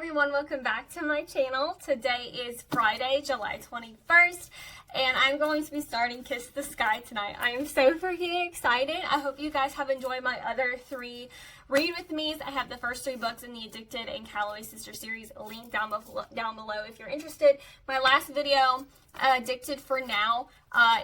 everyone, welcome back to my channel. Today is Friday, July 21st, and I'm going to be starting Kiss the Sky tonight. I am so freaking excited. I hope you guys have enjoyed my other 3 read with me's. I have the first 3 books in the Addicted and Calloway sister series linked down below if you're interested. My last video, Addicted for Now,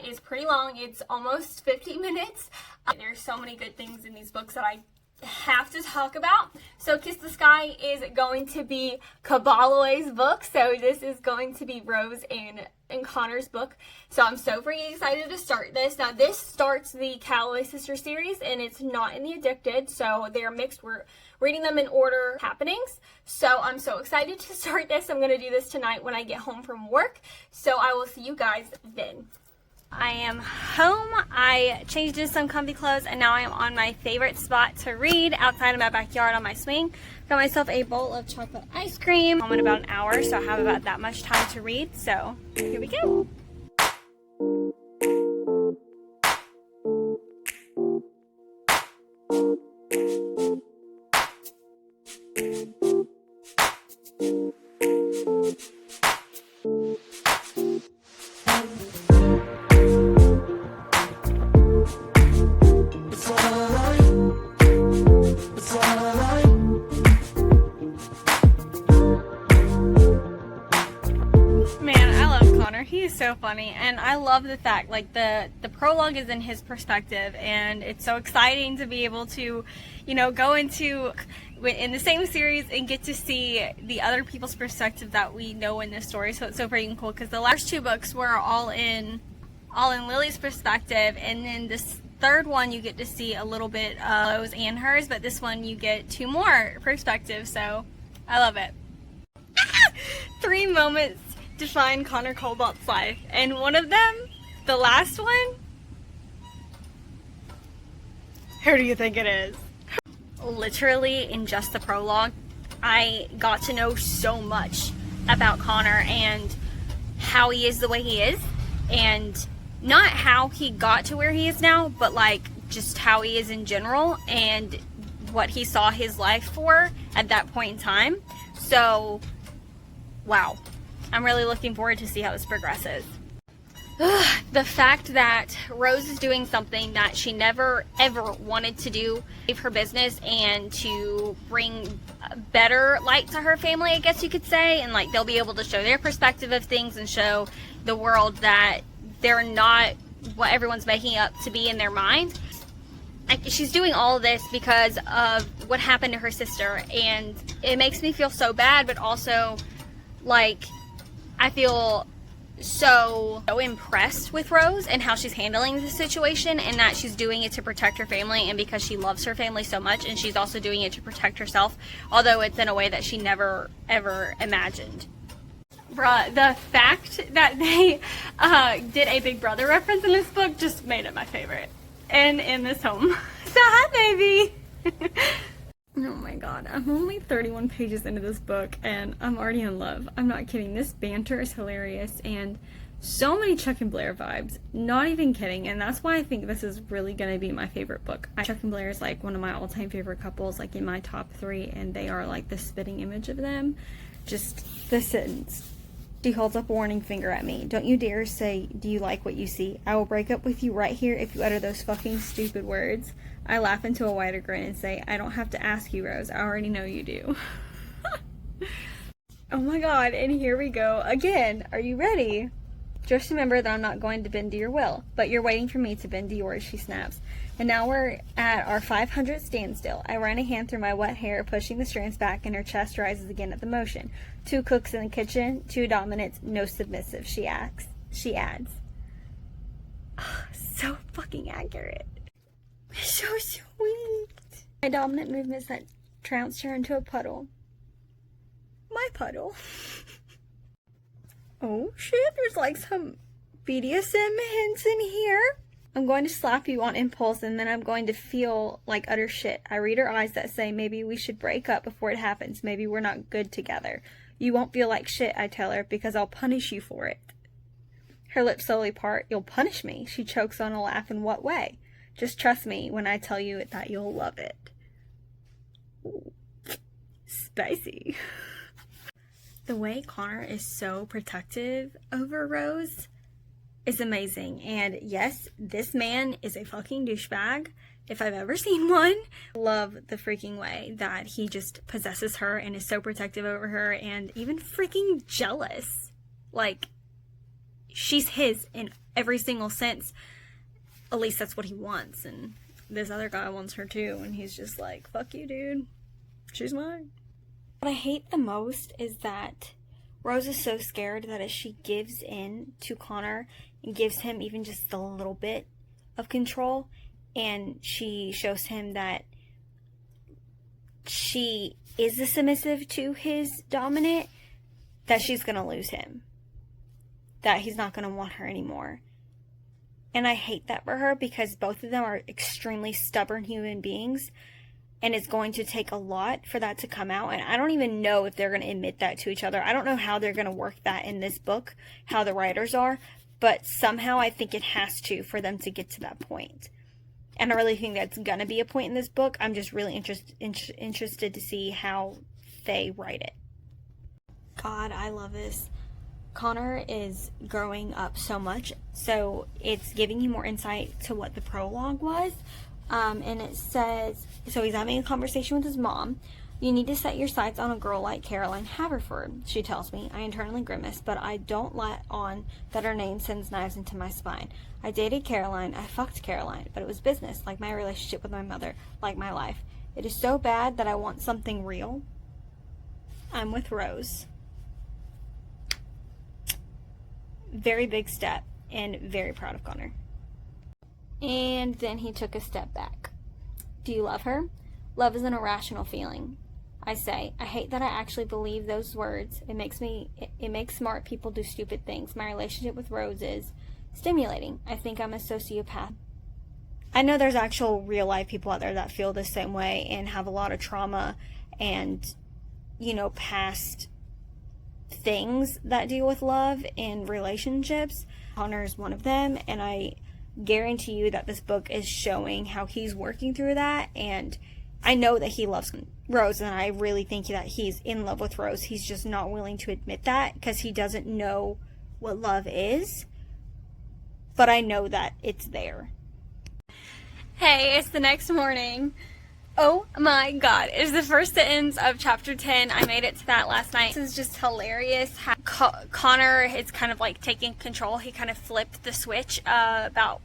is pretty long. It's almost 50 minutes. There's so many good things in these books that I have to talk about. So Kiss the Sky is going to be Calloway's book. So this is going to be Rose and Connor's book. So I'm so freaking excited to start this. Now this starts the Calloway sister series and it's not in the Addicted. So they're mixed. We're reading them in order happenings. So I'm so excited to start this. I'm going to do this tonight when I get home from work. So I will see you guys then. I am home. I changed into some comfy clothes and now I am on my favorite spot to read outside of my backyard on my swing. Got myself a bowl of chocolate ice cream. I'm in about an hour, so I have about that much time to read. So here we go. He is so funny, and I love the fact like the prologue is in his perspective, and it's so exciting to be able to, you know, go into in the same series and get to see the other people's perspective that we know in this story. So it's so freaking cool because the last 2 books were all in Lily's perspective, and then this third one you get to see a little bit of Rose and hers, but this one you get 2 more perspectives. So I love it. 3 moments define Connor Cobalt's life, and one of them, the last one, who do you think it is? Literally in just the prologue I got to know so much about Connor and how he is the way he is, and not how he got to where he is now, but like just how he is in general and what he saw his life for at that point in time. So wow, I'm really looking forward to see how this progresses. The fact that Rose is doing something that she never ever wanted to do, save her business and to bring better light to her family, I guess you could say, and like they'll be able to show their perspective of things and show the world that they're not what everyone's making up to be in their mind. Like, she's doing all of this because of what happened to her sister, and it makes me feel so bad, but also like I feel so impressed with Rose and how she's handling the situation, and that she's doing it to protect her family and because she loves her family so much, and she's also doing it to protect herself, although it's in a way that she never ever imagined. Bruh, the fact that they did a Big Brother reference in this book just made it my favorite. And in this home. So hi, baby! Oh my god, I'm only 31 pages into this book and I'm already in love. I'm not kidding. This banter is hilarious and so many Chuck and Blair vibes. Not even kidding, and that's why I think this is really going to be my favorite book. Chuck and Blair is like one of my all-time favorite couples, like in my top 3, and they are like the spitting image of them. Just the sentence. She holds up a warning finger at me. Don't you dare say, do you like what you see? I will break up with you right here if you utter those fucking stupid words. I laugh into a wider grin and say, I don't have to ask you, Rose. I already know you do. Oh my god, and here we go again. Are you ready? Just remember that I'm not going to bend to your will, but you're waiting for me to bend to yours, she snaps. And now we're at our 500th standstill. I run a hand through my wet hair, pushing the strands back, and her chest rises again at the motion. 2 cooks in the kitchen, 2 dominants, no submissive, she adds. Oh, so fucking accurate. So sweet. My dominant movements that trounced her into a puddle. My puddle. Oh shit, there's like some BDSM hints in here. I'm going to slap you on impulse and then I'm going to feel like utter shit. I read her eyes that say maybe we should break up before it happens. Maybe we're not good together. You won't feel like shit, I tell her, because I'll punish you for it. Her lips slowly part. You'll punish me? She chokes on a laugh. In what way? Just trust me when I tell you that you'll love it. Ooh. Spicy. The way Connor is so protective over Rose is amazing. And yes, this man is a fucking douchebag if I've ever seen one. Love the freaking way that he just possesses her and is so protective over her and even freaking jealous. Like, she's his in every single sense. At least that's what he wants. And this other guy wants her too. And he's just like, fuck you, dude. She's mine. What I hate the most is that Rose is so scared that as she gives in to Connor and gives him even just a little bit of control, and she shows him that she is the submissive to his dominant, that she's going to lose him. That he's not going to want her anymore. And I hate that for her because both of them are extremely stubborn human beings. And it's going to take a lot for that to come out. And I don't even know if they're going to admit that to each other. I don't know how they're going to work that in this book, how the writers are. But somehow I think it has to for them to get to that point. And I really think that's going to be a point in this book. I'm just really interested to see how they write it. God, I love this. Connor is growing up so much. So it's giving you more insight to what the prologue was. And it says, so he's having a conversation with his mom. You need to set your sights on a girl like Caroline Haverford, she tells me. I internally grimace, but I don't let on that her name sends knives into my spine. I dated Caroline, I fucked Caroline, but it was business, like my relationship with my mother, like my life. It is so bad that I want something real. I'm with Rose. Very big step, and very proud of Connor. And then he took a step back. Do you love her? Love is an irrational feeling. I say, I hate that I actually believe those words. It makes smart people do stupid things. My relationship with Rose is stimulating. I think I'm a sociopath. I know there's actual real life people out there that feel the same way and have a lot of trauma and, past things that deal with love and relationships. Connor is one of them, and I guarantee you that this book is showing how he's working through that. And I know that he loves Rose, and I really think that he's in love with Rose. He's just not willing to admit that because he doesn't know what love is. But I know that it's there. Hey, it's the next morning. Oh my god, it's the first sentence of chapter 10. I made it to that last night. This is just hilarious. Connor is kind of like taking control. He kind of flipped the switch about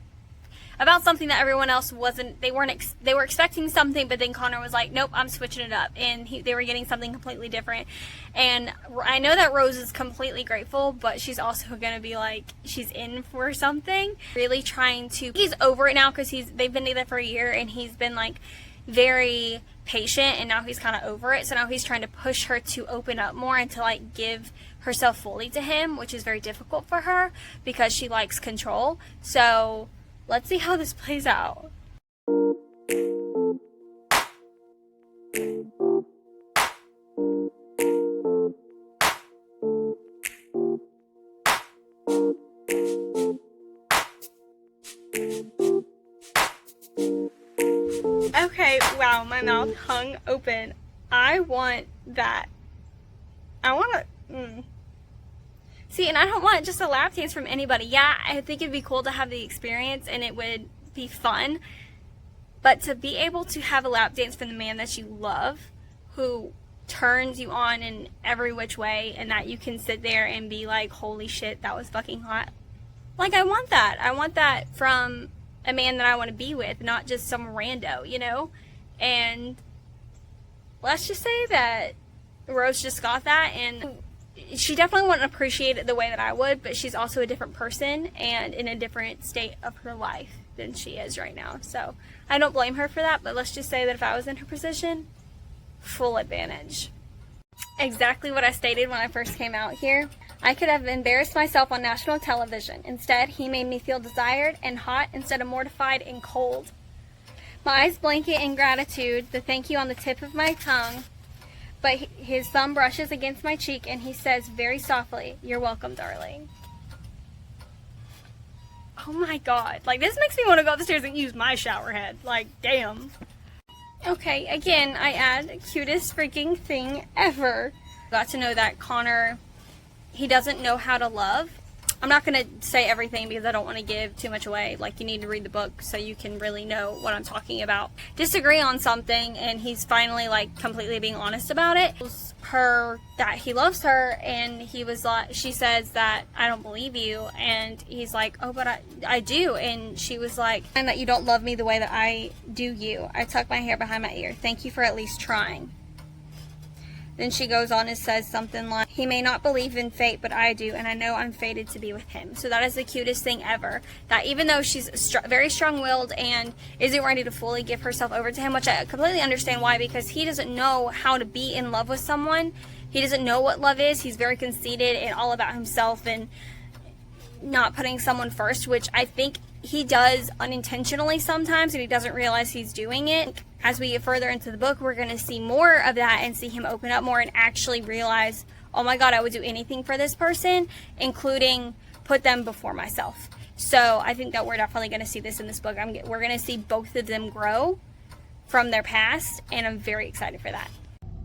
something that everyone else wasn't. They were expecting something, but then Connor was like, nope, I'm switching it up. And they were getting something completely different. And I know that Rose is completely grateful, but she's also going to be like, she's in for something. Really trying to, he's over it now because they've been together for a year, and he's been like very patient, and now he's kind of over it. So now he's trying to push her to open up more and to like give herself fully to him, which is very difficult for her because she likes control. So let's see how this plays out. Okay, wow, my mouth hung open. I want that. I want to... See, and I don't want just a lap dance from anybody. Yeah, I think it'd be cool to have the experience and it would be fun. But to be able to have a lap dance from the man that you love, who turns you on in every which way, and that you can sit there and be like, holy shit, that was fucking hot. Like, I want that. I want that from a man that I want to be with, not just some rando, And let's just say that Rose just got that, and she definitely wouldn't appreciate it the way that I would, but she's also a different person and in a different state of her life than she is right now. So I don't blame her for that, but let's just say that if I was in her position, full advantage. Exactly what I stated when I first came out here. I could have embarrassed myself on national television. Instead, he made me feel desired and hot instead of mortified and cold. My eyes blanket in gratitude, the thank you on the tip of my tongue, but his thumb brushes against my cheek and he says very softly, "You're welcome, darling." Oh my god. Like, this makes me want to go upstairs and use my shower head. Like, damn. Okay, again, I add cutest freaking thing ever. Got to know that Connor, he doesn't know how to love. I'm not going to say everything because I don't want to give too much away. Like, you need to read the book so you can really know what I'm talking about. Disagree on something, and he's finally, like, completely being honest about it. Her that he loves her, and he was like, she says that I don't believe you, and he's like, oh, but I do. And she was like, and that you don't love me the way that I do you. I tuck my hair behind my ear. Thank you for at least trying. Then she goes on and says something like, he may not believe in fate, but I do, and I know I'm fated to be with him. So that is the cutest thing ever. That even though she's very strong-willed and isn't ready to fully give herself over to him, which I completely understand why, because he doesn't know how to be in love with someone. He doesn't know what love is. He's very conceited and all about himself and not putting someone first, which I think he does unintentionally sometimes, and he doesn't realize he's doing it. As we get further into the book, we're going to see more of that and see him open up more and actually realize, oh my God, I would do anything for this person, including put them before myself. So I think that we're definitely going to see this in this book. We're going to see both of them grow from their past, and I'm very excited for that.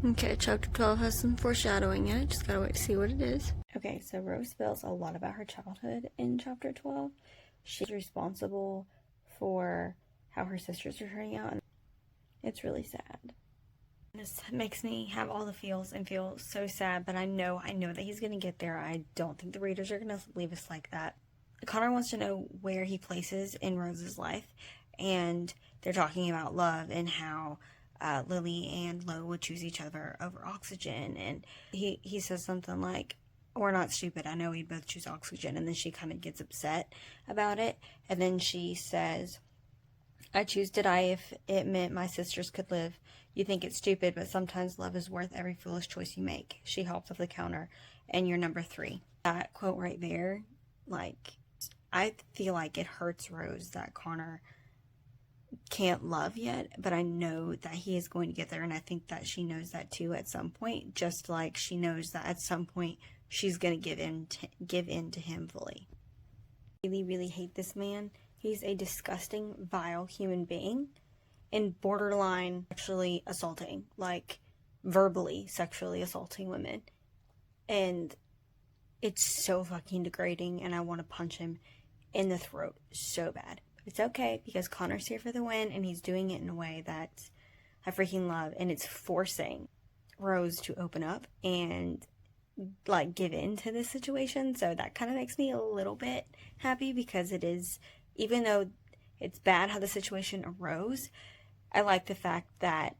Okay, chapter 12 has some foreshadowing in it. Just gotta wait to see what it is. Okay, so Rose spills a lot about her childhood in chapter 12. She's responsible for how her sisters are turning out, and it's really sad. This makes me have all the feels and feel so sad, but I know that he's gonna get there. I don't think the readers are gonna leave us like that. Connor wants to know where he places in Rose's life, and they're talking about love and how Lily and Lo would choose each other over oxygen, and he says something like, we're not stupid, I know we'd both choose oxygen, and then she kind of gets upset about it, and then she says, I choose to die if it meant my sisters could live. You think it's stupid, but sometimes love is worth every foolish choice you make. She hops off the counter, and you're number 3. That quote right there, like, I feel like it hurts Rose that Connor can't love yet, but I know that he is going to get there, and I think that she knows that too at some point, just like she knows that at some point she's going to give in to him fully. I really hate this man. He's a disgusting, vile human being and borderline sexually assaulting, like verbally sexually assaulting women, and it's so fucking degrading, and I want to punch him in the throat so bad. It's okay, because Connor's here for the win, and he's doing it in a way that I freaking love, and it's forcing Rose to open up and, like, give in to this situation, so that kind of makes me a little bit happy, because it is, even though it's bad how the situation arose, I like the fact that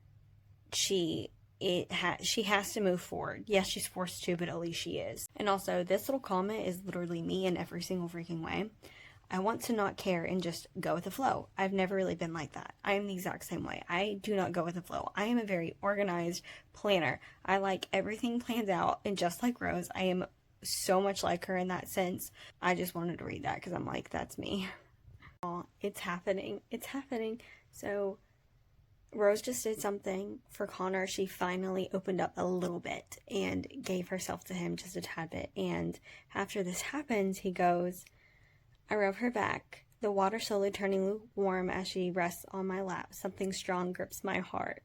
she has to move forward. Yes, she's forced to, but at least she is. And also, this little comment is literally me in every single freaking way. I want to not care and just go with the flow. I've never really been like that. I am the exact same way. I do not go with the flow. I am a very organized planner. I like everything planned out, and just like Rose, I am so much like her in that sense. I just wanted to read that because I'm like, that's me. Oh, it's happening. It's happening. So Rose just did something for Connor. She finally opened up a little bit and gave herself to him just a tad bit. And after this happens, he goes, I rub her back, the water slowly turning lukewarm as she rests on my lap. Something strong grips my heart.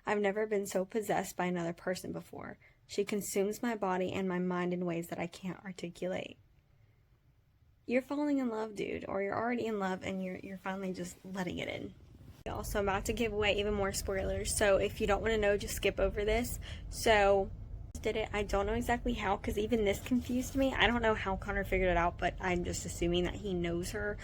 I've never been so possessed by another person before. She consumes my body and my mind in ways that I can't articulate. You're falling in love, dude, or you're already in love and you're finally just letting it in. Also, I'm about to give away even more spoilers, so if you don't want to know, just skip over this. So did it. I don't know exactly how, because even this confused me. I don't know how Connor figured it out, but I'm just assuming that he knows her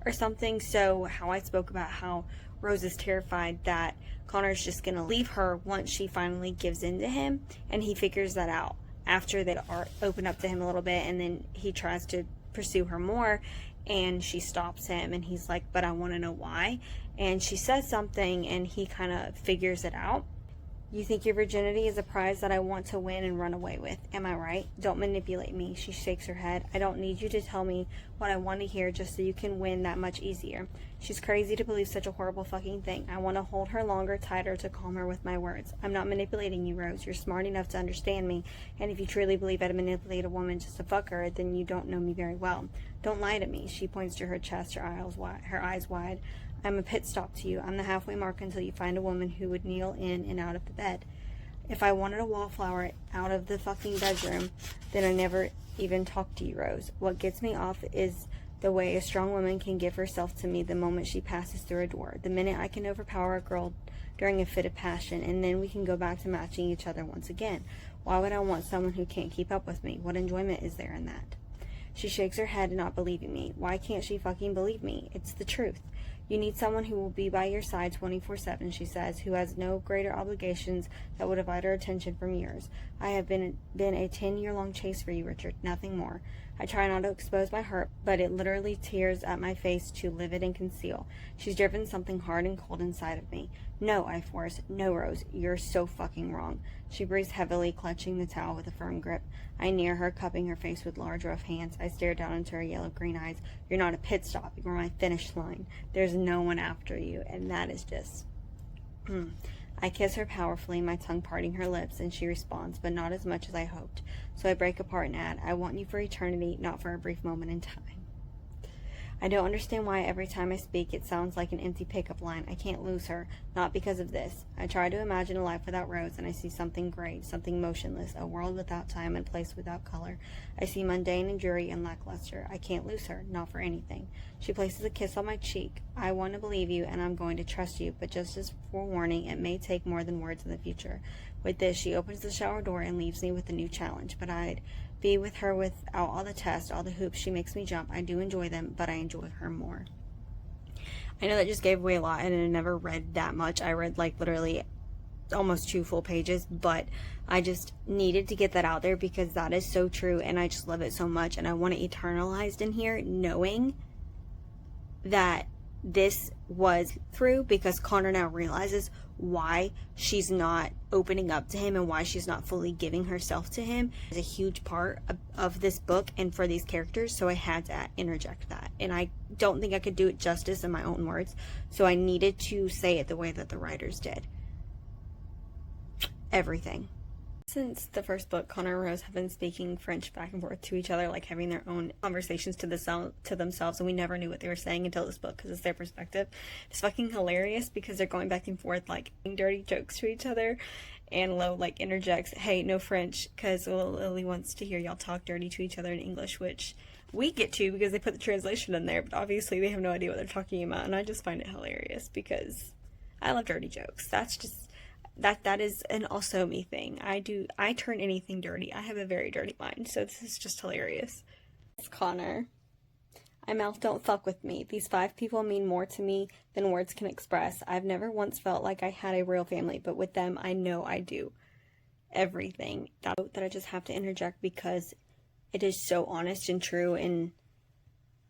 or something. So how I spoke about how Rose is terrified that Connor's just gonna leave her once she finally gives in to him, and he figures that out after they open up to him a little bit, and then he tries to pursue her more, and she stops him, and he's like, but I want to know why. And she says something, and he kind of figures it out. You think your virginity is a prize that I want to win and run away with. Am I right? Don't manipulate me. She shakes her head. I don't need you to tell me what I want to hear just so you can win that much easier. She's crazy to believe such a horrible fucking thing. I want to hold her longer, tighter, to calm her with my words. I'm not manipulating you, Rose. You're smart enough to understand me. And if you truly believe I'd manipulate a woman just to fuck her, then you don't know me very well. Don't lie to me. She points to her chest, her eyes wide. I'm a pit stop to you. I'm the halfway mark until you find a woman who would kneel in and out of the bed. If I wanted a wallflower out of the fucking bedroom, then I never even talked to you, Rose. What gets me off is the way a strong woman can give herself to me the moment she passes through a door. The minute I can overpower a girl during a fit of passion, and then we can go back to matching each other once again. Why would I want someone who can't keep up with me? What enjoyment is there in that? She shakes her head, not believing me. Why can't she fucking believe me? It's the truth. You need someone who will be by your side 24/7, she says, who has no greater obligations that would divide her attention from yours. I have been a 10-year-long chase for you, Richard, nothing more. I try not to expose my hurt, but it literally tears at my face to live it and conceal. She's driven something hard and cold inside of me. No, I force. No, Rose, you're so fucking wrong. She breathes heavily, clutching the towel with a firm grip. I near her, cupping her face with large, rough hands. I stare down into her yellow-green eyes. You're not a pit stop. You're my finish line. There's no one after you, and that is just... I kiss her powerfully, my tongue parting her lips, and she responds, but not as much as I hoped. So I break apart and add, I want you for eternity, not for a brief moment in time. I don't understand why every time I speak it sounds like an empty pickup line. I can't lose her, not because of this. I try to imagine a life without Rose, and I see something gray, something motionless, a world without time and place without color. I see mundane and dreary and lackluster. I can't lose her, not for anything. She places a kiss on my cheek. I want to believe you, and I'm going to trust you, but just as forewarning, it may take more than words in the future. With this, she opens the shower door and leaves me with a new challenge, but I'd be with her without all the tests, all the hoops she makes me jump. I do enjoy them, but I enjoy her more. I know that just gave away a lot, and I never read that much. I read like literally almost 2 full pages, but I just needed to get that out there because that is so true, and I just love it so much, and I want it eternalized in here, knowing that this was through, because Connor now realizes why she's not opening up to him and why she's not fully giving herself to him is a huge part of this book and for these characters, so I had to interject that, and I don't think I could do it justice in my own words, so I needed to say it the way that the writers did. Everything. Since the first book, Connor and Rose have been speaking French back and forth to each other, like having their own conversations to themselves, and we never knew what they were saying until this book, because it's their perspective. It's fucking hilarious because they're going back and forth, like, dirty jokes to each other, and Lo, like, interjects, hey, no French, because Lily wants to hear y'all talk dirty to each other in English, which we get to because they put the translation in there, but obviously they have no idea what they're talking about, and I just find it hilarious because I love dirty jokes. That's just... That is an also me thing. I turn anything dirty. I have a very dirty mind, so this is just hilarious. It's Connor. I mouth, don't fuck with me. These 5 people mean more to me than words can express. I've never once felt like I had a real family, but with them, I know I do. Everything. That I just have to interject because it is so honest and true, and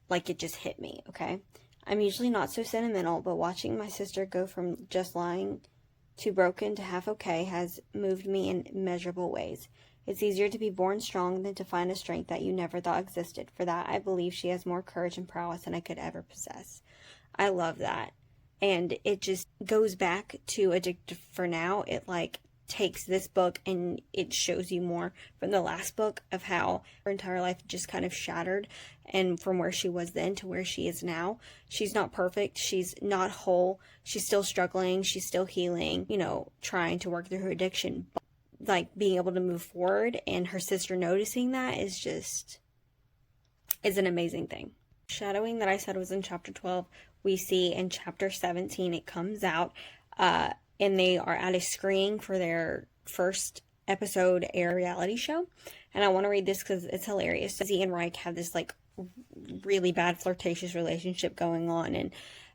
like it just hit me, okay? I'm usually not so sentimental, but watching my sister go from just lying to broken to half okay has moved me in immeasurable ways. It's easier to be born strong than to find a strength that you never thought existed. For that, I believe she has more courage and prowess than I could ever possess. I love that. And it just goes back to Addicted for Now. It like takes this book and it shows you more from the last book of how her entire life just kind of shattered, and from where she was then to where she is now. She's not perfect, she's not whole, she's still struggling, she's still healing, you know, trying to work through her addiction, but like being able to move forward, and her sister noticing that is an amazing thing. Shadowing that I said was in chapter 12, we see in chapter 17 it comes out, and they are at a screening for their first episode air reality show. And I want to read this because it's hilarious. Susie and Reich have this like really bad flirtatious relationship going on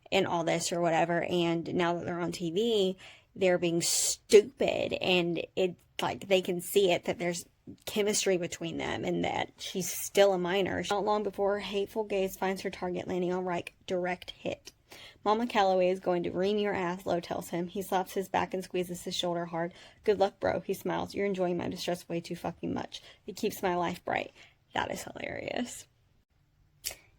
and all this or whatever. And now that they're on TV, they're being stupid. And it like they can see it that there's chemistry between them and that she's still a minor. Not long before her hateful gaze finds her target, landing on Reich. Direct hit. Mama Calloway is going to ream your ass, Lo tells him. He slaps his back and squeezes his shoulder hard. Good luck, bro. He smiles. You're enjoying my distress way too fucking much. It keeps my life bright. That is hilarious.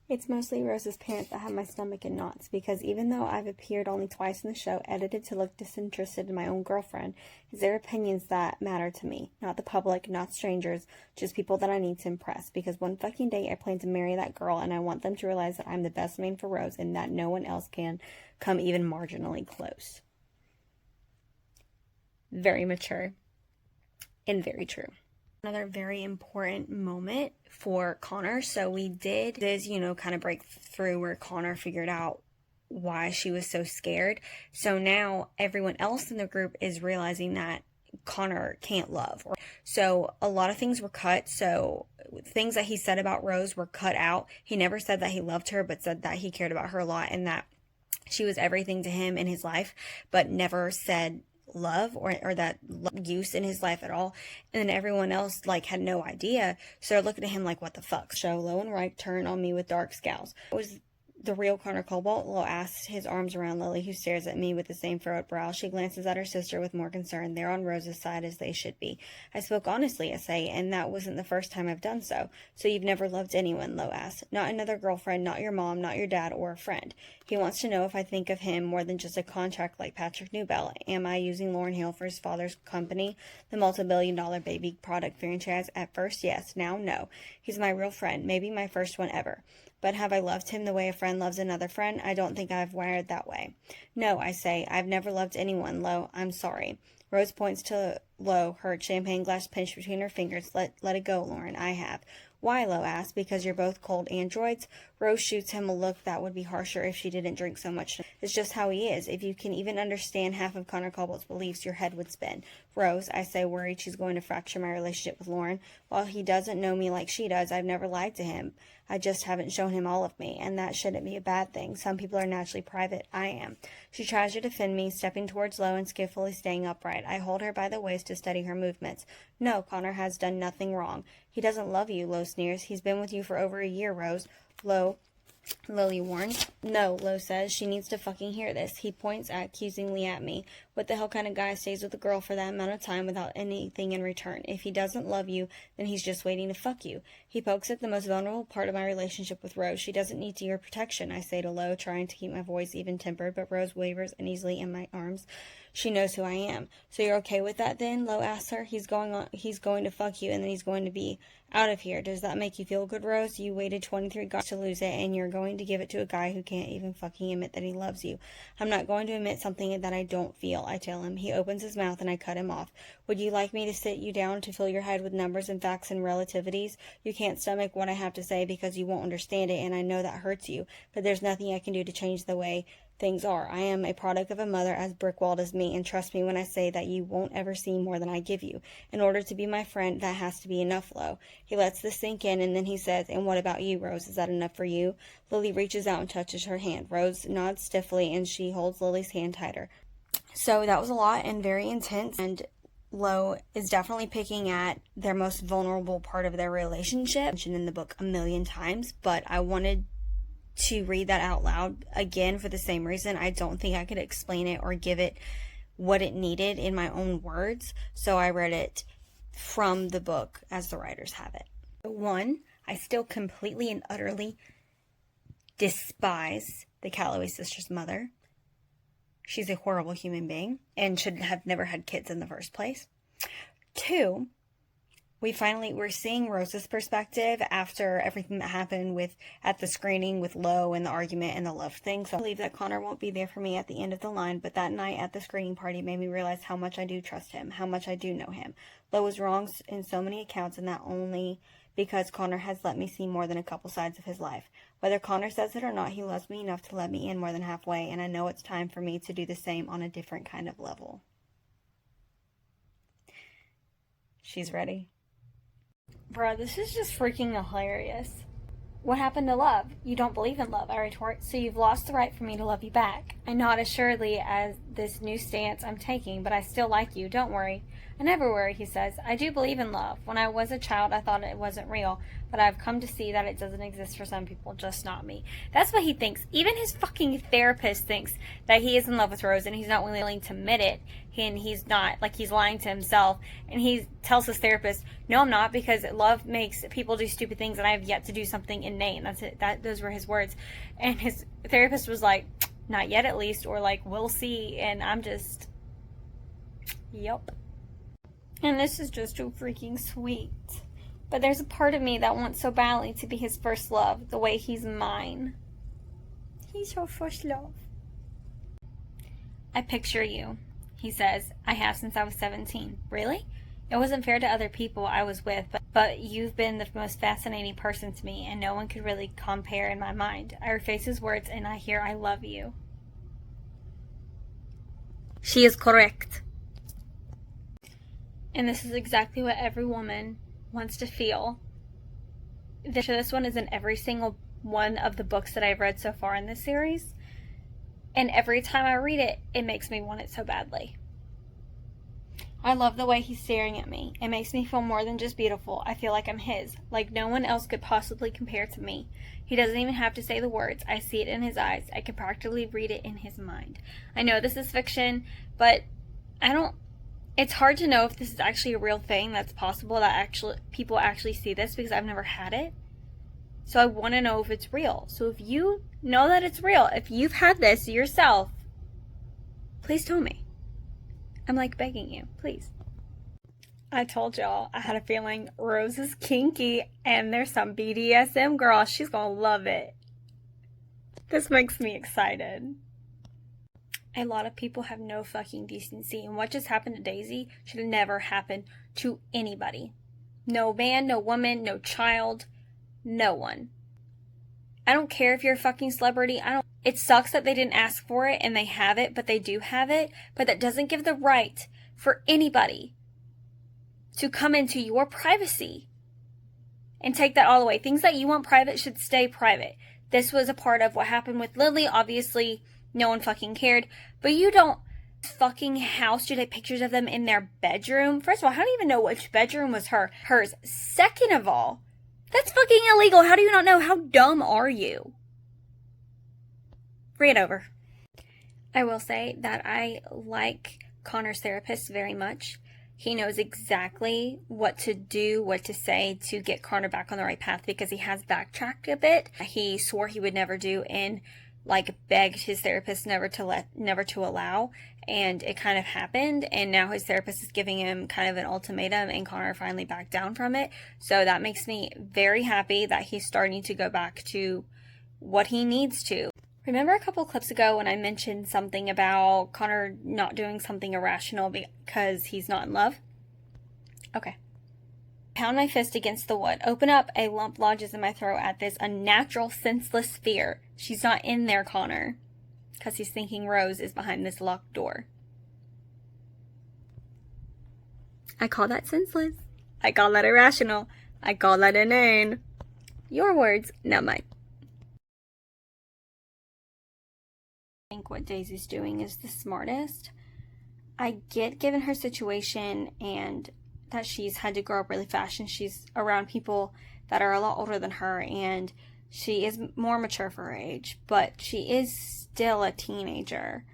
It's mostly Rose's parents that have my stomach in knots, because even though I've appeared only twice in the show, edited to look disinterested in my own girlfriend, it's their opinions that matter to me. Not the public, not strangers, just people that I need to impress, because one fucking day I plan to marry that girl, and I want them to realize that I'm the best man for Rose, and that no one else can come even marginally close. Very mature. and very true. Another very important moment for Connor. So we did this, kind of break through where Connor figured out why she was so scared. So now everyone else in the group is realizing that Connor can't love. So a lot of things were cut. So things that he said about Rose were cut out. He never said that he loved her, but said that he cared about her a lot and that she was everything to him in his life, but never said love or that use in his life at all. And then everyone else had no idea, so they're looking at him like, what the fuck? So Lo and Reich turn on me with dark scowls. It was the real Connor Cobalt. Lo asks his arms around Lily, who stares at me with the same furrowed brow. She glances at her sister with more concern. They're on Rose's side, as they should be. I spoke honestly, I say, and that wasn't the first time I've done so. So you've never loved anyone? Lo asks. Not another girlfriend, not your mom, not your dad, or a friend. He wants to know if I think of him more than just a contract like Patrick Newbell. Am I using Lauryn Hill for his father's company, the multi-billion-dollar baby product franchise? At first, yes. Now, no. He's my real friend, maybe my first one ever. But have I loved him the way a friend loves another friend? I don't think I've wired that way. No, I say, I've never loved anyone, Lo. I'm sorry. Rose points to Lo, her champagne glass pinched between her fingers. Let it go, Lauren. I have. Why? Lo asks. Because you're both cold androids? Rose shoots him a look that would be harsher if she didn't drink so much. It's just how he is. If you can even understand half of Connor Cobalt's beliefs, your head would spin. Rose, I say, worried she's going to fracture my relationship with Lauren. While he doesn't know me like she does, I've never lied to him. I just haven't shown him all of me, and that shouldn't be a bad thing. Some people are naturally private. I am. She tries to defend me, stepping towards Lo and skillfully staying upright. I hold her by the waist to steady her movements. No, Connor has done nothing wrong. He doesn't love you, Lo sneers. He's been with you for over a year, Rose. Lily warns. No, Lo says. She needs to fucking hear this. He points accusingly at me. What the hell kind of guy stays with a girl for that amount of time without anything in return? If he doesn't love you, then he's just waiting to fuck you. He pokes at the most vulnerable part of my relationship with Rose. She doesn't need your protection, I say to Lo, trying to keep my voice even-tempered, but Rose wavers uneasily in my arms. She knows who I am. So you're okay with that then? Lo asks her. He's going to fuck you, and then he's going to be out of here. Does that make you feel good, Rose? You waited 23 guys to lose it, and you're going to give it to a guy who can't even fucking admit that he loves you. I'm not going to admit something that I don't feel, I tell him. He opens his mouth, and I cut him off. Would you like me to sit you down to fill your head with numbers and facts and relativities? You can't stomach what I have to say because you won't understand it, and I know that hurts you, but there's nothing I can do to change the way things are. I am a product of a mother as brick-walled as me, and trust me when I say that you won't ever see more than I give you. In order to be my friend, that has to be enough, Lo. He lets this sink in, and then he says, and what about you, Rose? Is that enough for you? Lily reaches out and touches her hand. Rose nods stiffly, and she holds Lily's hand tighter. So that was a lot and very intense, and Lo is definitely picking at their most vulnerable part of their relationship. Mentioned in the book a million times, but I wanted to read that out loud again for the same reason. I don't think I could explain it or give it what it needed in my own words, so I read it from the book as the writers have it. 1, I still completely and utterly despise the Calloway sisters' mother. She's a horrible human being and should have never had kids in the first place. 2, we're seeing Rose's perspective after everything that happened at the screening with Lo and the argument and the love thing. So I believe that Connor won't be there for me at the end of the line, but that night at the screening party made me realize how much I do trust him, how much I do know him. Lo was wrong in so many accounts, and that only because Connor has let me see more than a couple sides of his life. Whether Connor says it or not, he loves me enough to let me in more than halfway, and I know it's time for me to do the same on a different kind of level. She's ready. Bruh, this is just freaking hilarious. What happened to love? You don't believe in love, I retort, so you've lost the right for me to love you back. I nod assuredly as this new stance I'm taking, but I still like you, don't worry. I never worry, he says. I do believe in love. When I was a child, I thought it wasn't real, but I've come to see that it doesn't exist for some people, just not me. That's what he thinks. Even his fucking therapist thinks that he is in love with Rose, and he's not willing to admit it. And he's not, he's lying to himself. And he tells his therapist, no, I'm not, because love makes people do stupid things, and I have yet to do something inane. That's it. Those were his words. And his therapist was like, not yet at least, or we'll see. And I'm just, yep. And this is just too freaking sweet. But there's a part of me that wants so badly to be his first love, the way he's mine. He's her first love. I picture you, he says. I have since I was 17. Really? It wasn't fair to other people I was with, but you've been the most fascinating person to me, and no one could really compare in my mind. I reface his words, and I hear I love you. She is correct. And this is exactly what every woman wants to feel. This one is in every single one of the books that I've read so far in this series. And every time I read it, it makes me want it so badly. I love the way he's staring at me. It makes me feel more than just beautiful. I feel like I'm his, like no one else could possibly compare to me. He doesn't even have to say the words. I see it in his eyes. I can practically read it in his mind. I know this is fiction, but it's hard to know if this is actually a real thing that's possible, that people actually see this, because I've never had it. So I want to know if it's real. So if you know that it's real, if you've had this yourself, please tell me. I'm like begging you, please. I told y'all I had a feeling Rose is kinky and there's some BDSM girl. She's gonna love it. This makes me excited. A lot of people have no fucking decency, and what just happened to Daisy should have never happened to anybody. No man, no woman, no child, no one. I don't care if you're a fucking celebrity. It sucks that they didn't ask for it and they have it, but they do have it. But that doesn't give the right for anybody to come into your privacy and take that all away. Things that you want private should stay private. This was a part of what happened with Lily. Obviously, no one fucking cared. But you don't fucking house to take pictures of them in their bedroom. First of all, I don't even know which bedroom was hers. Second of all, that's fucking illegal. How do you not know? How dumb are you? Read over. I will say that I like Connor's therapist very much. He knows exactly what to do, what to say to get Connor back on the right path, because he has backtracked a bit. He swore he would never do and begged his therapist never to allow, and it kind of happened, and now his therapist is giving him kind of an ultimatum, and Connor finally backed down from it. So that makes me very happy that he's starting to go back to what he needs to. Remember a couple clips ago when I mentioned something about Connor not doing something irrational because he's not in love? Okay. Pound my fist against the wood. Open up. A lump lodges in my throat at this unnatural, senseless fear. She's not in there, Connor. Because he's thinking Rose is behind this locked door. I call that senseless. I call that irrational. I call that inane. Your words, not mine. I think what Daisy's doing is the smartest. I get, given her situation, and that she's had to grow up really fast, and she's around people that are a lot older than her, and she is more mature for her age, but she is still a teenager,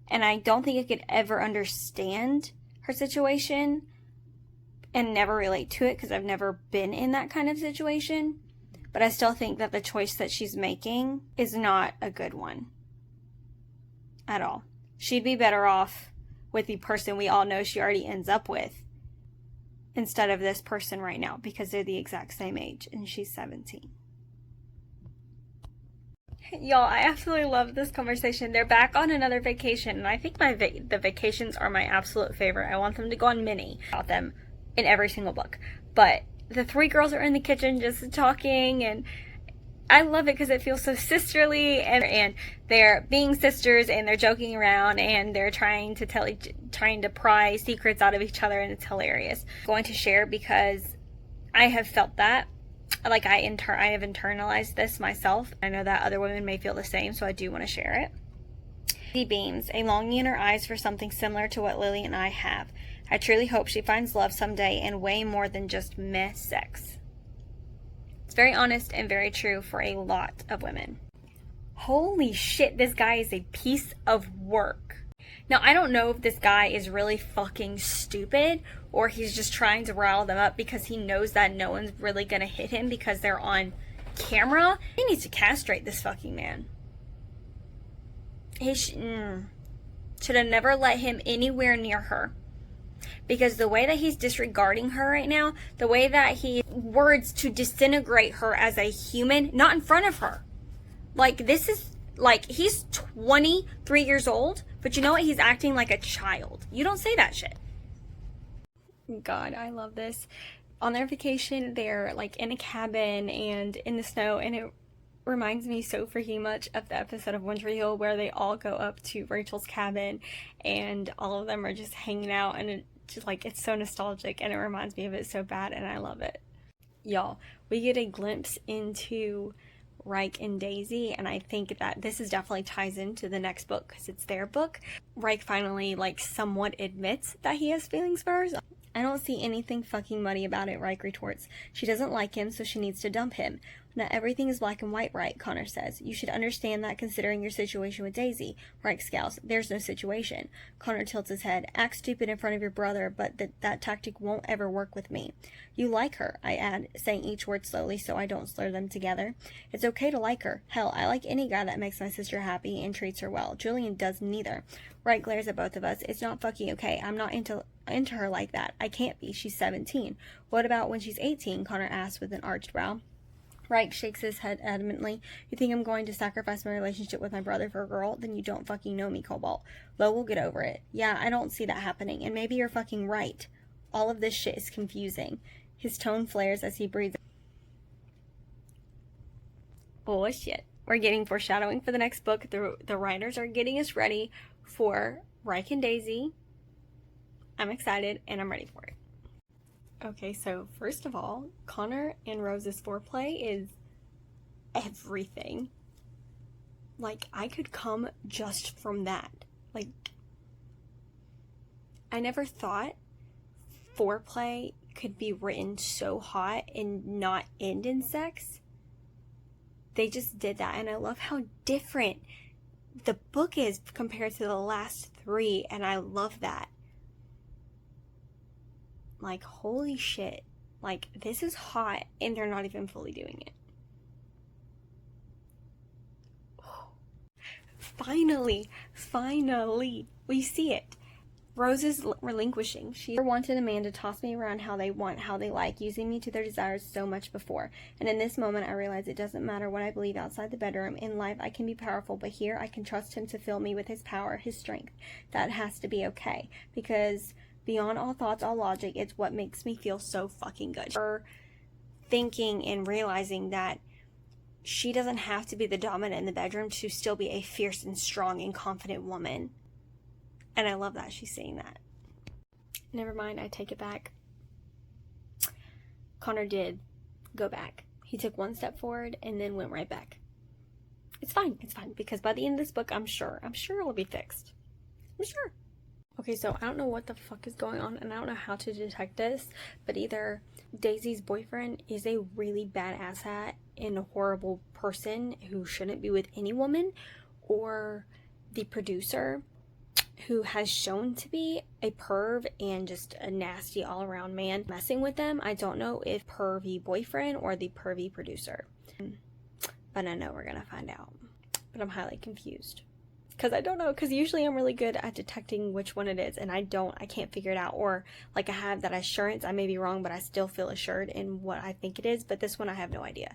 and I don't think I could ever understand her situation and never relate to it because I've never been in that kind of situation. But I still think that the choice that she's making is not a good one at all. She'd be better off with the person we all know she already ends up with instead of this person right now, because they're the exact same age and she's 17. Y'all, I absolutely love this conversation. They're back on another vacation, and I think the vacations are my absolute favorite. I want them to go on mini about them in every single book. But the three girls are in the kitchen just talking, and I love it because it feels so sisterly, and they're being sisters, and they're joking around, and they're trying to pry secrets out of each other, and it's hilarious. I'm going to share because I have felt that. I have internalized this myself. I know that other women may feel the same, so I do want to share it. She beams, a longing in her eyes for something similar to what Lily and I have. I truly hope she finds love someday, and way more than just meh sex. It's very honest and very true for a lot of women. Holy shit, this guy is a piece of work. Now, I don't know if this guy is really fucking stupid or he's just trying to rile them up because he knows that no one's really gonna hit him because they're on camera. He needs to castrate this fucking man. He should have never let him anywhere near her. Because the way that he's disregarding her right now, the way that he words to disintegrate her as a human, not in front of her. This is, he's 23 years old, but you know what? He's acting like a child. You don't say that shit. God, I love this. On their vacation, they're like in a cabin and in the snow, and it reminds me so freaking much of the episode of One Tree Hill where they all go up to Rachel's cabin and all of them are just hanging out, and it just like, it's so nostalgic and it reminds me of it so bad, and I love it. Y'all, we get a glimpse into Reich and Daisy, and I think that this is definitely ties into the next book because it's their book. Reich finally like somewhat admits that he has feelings for her. I don't see anything fucking muddy about it, Reich retorts. She doesn't like him, so she needs to dump him. Not everything is black and white, Reich, Connor says. You should understand that considering your situation with Daisy. Reich scowls. There's no situation. Connor tilts his head. Act stupid in front of your brother, but that tactic won't ever work with me. You like her, I add, saying each word slowly so I don't slur them together. It's okay to like her. Hell, I like any guy that makes my sister happy and treats her well. Julian does neither. Reich glares at both of us. It's not fucking okay. I'm not into her like that. I can't be. She's 17. What about when she's 18? Connor asks with an arched brow. Reich shakes his head adamantly. You think I'm going to sacrifice my relationship with my brother for a girl? Then you don't fucking know me, Cobalt. Lo will get over it. Yeah, I don't see that happening, and maybe you're fucking right. All of this shit is confusing. His tone flares as he breathes. Oh shit. We're getting foreshadowing for the next book. The writers are getting us ready for Reich and Daisy. I'm excited and I'm ready for it. Okay, so first of all, Connor and Rose's foreplay is everything. Like, I could come just from that. Like, I never thought foreplay could be written so hot and not end in sex. They just did that, and I love how different the book is compared to the last three, and I love that. Like, holy shit. Like, this is hot, and they're not even fully doing it. Finally, we see it. Rose is relinquishing. She wanted a man to toss me around how they want, how they like, using me to their desires so much before. And in this moment, I realize it doesn't matter what I believe outside the bedroom. In life, I can be powerful, but here, I can trust him to fill me with his power, his strength. That has to be okay. Because beyond all thoughts, all logic, it's what makes me feel so fucking good. Her thinking and realizing that she doesn't have to be the dominant in the bedroom to still be a fierce and strong and confident woman. And I love that she's saying that. Never mind, I take it back. Connor did go back. He took one step forward and then went right back. It's fine, because by the end of this book, I'm sure it'll be fixed. I'm sure. Okay, so I don't know what the fuck is going on, and I don't know how to detect this, but either Daisy's boyfriend is a really bad asshat and a horrible person who shouldn't be with any woman, or the producer, who has shown to be a perv and just a nasty all-around man messing with them. I don't know if pervy boyfriend or the pervy producer, but I know we're gonna find out. But I'm highly confused because I don't know, because usually I'm really good at detecting which one it is, and I can't figure it out, or like I have that assurance. I may be wrong, but I still feel assured in what I think it is, but this one I have no idea.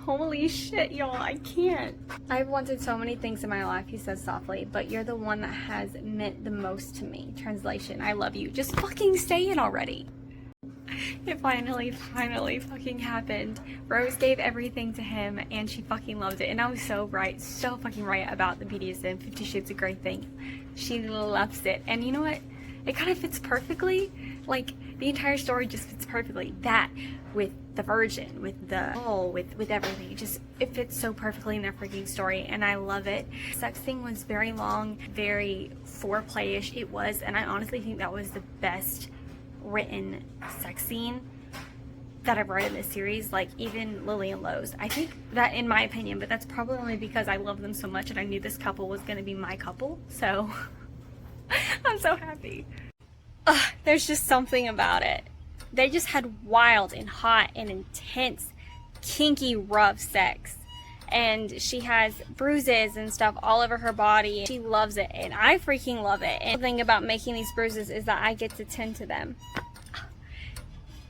Holy shit, y'all, I can't. I've wanted so many things in my life, he says softly, but you're the one that has meant the most to me. Translation, I love you. Just fucking say it already. It finally fucking happened. Rose gave everything to him, and she fucking loved it. And I was so fucking right about the BDSM 50 Shades of Grey thing. She loves it. And you know what? It kind of fits perfectly. Like, the entire story just fits perfectly. That, with the virgin, with the whole, with everything. It fits so perfectly in their freaking story, and I love it. Sex scene was very long, very foreplay-ish. It was, and I honestly think that was the best written sex scene that I've read in this series. Like, even Lily and Lowe's. I think that, in my opinion, but that's probably only because I love them so much and I knew this couple was going to be my couple. So, I'm so happy. There's just something about it. They just had wild and hot and intense, kinky, rough sex. And she has bruises and stuff all over her body. She loves it, and I freaking love it. And the thing about making these bruises is that I get to tend to them.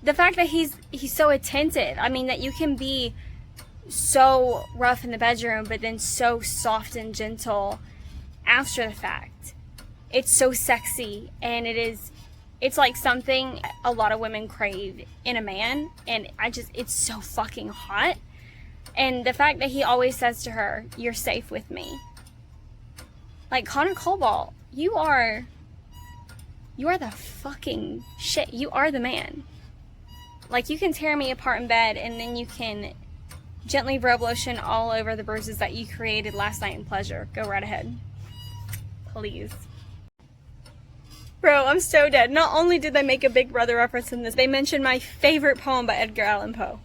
The fact that he's so attentive. I mean, that you can be so rough in the bedroom, but then so soft and gentle after the fact. It's so sexy, and it is It's like something a lot of women crave in a man, and it's so fucking hot. And the fact that he always says to her, "You're safe with me." Like, Connor Cobalt, you are the fucking shit. You are the man. Like, you can tear me apart in bed, and then you can gently rub lotion all over the bruises that you created last night in pleasure. Go right ahead. Please. Bro, I'm so dead. Not only did they make a Big Brother reference in this, they mentioned my favorite poem by Edgar Allan Poe.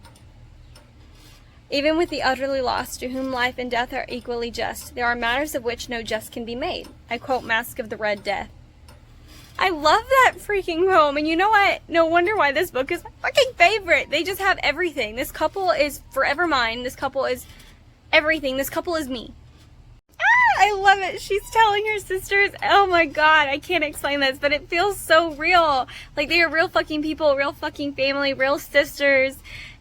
Even with the utterly lost, to whom life and death are equally just, there are matters of which no jest can be made. I quote Mask of the Red Death. I love that freaking poem, and you know what? No wonder why this book is my fucking favorite. They just have everything. This couple is forever mine. This couple is everything. This couple is me. I love it. She's telling her sisters, oh my god, I can't explain this, but it feels so real. Like, they are real fucking people, real fucking family, real sisters,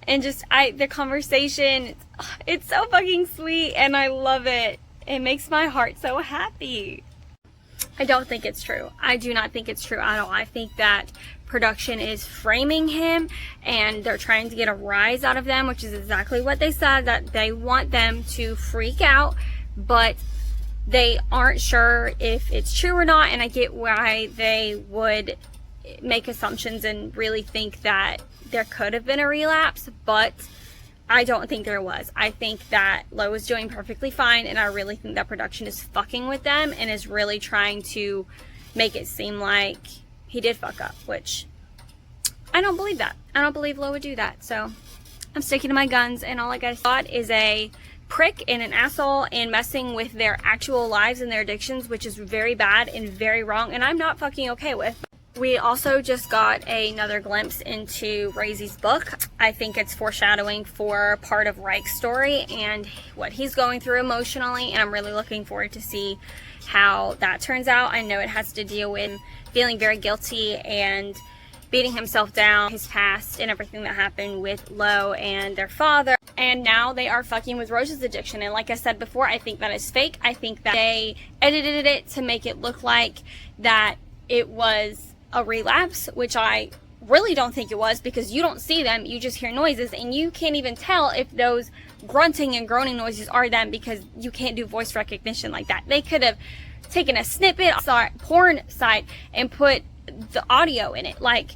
and just, the conversation, it's so fucking sweet, and I love it. It makes my heart so happy. I don't think it's true. I do not think it's true at all. I think that production is framing him, and they're trying to get a rise out of them, which is exactly what they said, that they want them to freak out, but they aren't sure if it's true or not, and I get why they would make assumptions and really think that there could have been a relapse, but I don't think there was. I think that Lo is doing perfectly fine, and I really think that production is fucking with them and is really trying to make it seem like he did fuck up, which I don't believe that. I don't believe Lo would do that, so I'm sticking to my guns, and all I got thought is a prick and an asshole and messing with their actual lives and their addictions, which is very bad and very wrong, and I'm not fucking okay with. We also just got another glimpse into Raisy's book. I think it's foreshadowing for part of Reich's story and what he's going through emotionally, and I'm really looking forward to see how that turns out. I know it has to deal with feeling very guilty and beating himself down, his past, and everything that happened with Lo and their father. And now they are fucking with Rose's addiction. And like I said before, I think that is fake. I think that they edited it to make it look like that it was a relapse, which I really don't think it was, because you don't see them, you just hear noises, and you can't even tell if those grunting and groaning noises are them, because you can't do voice recognition like that. They could have taken a snippet, porn site, and put the audio in it. Like,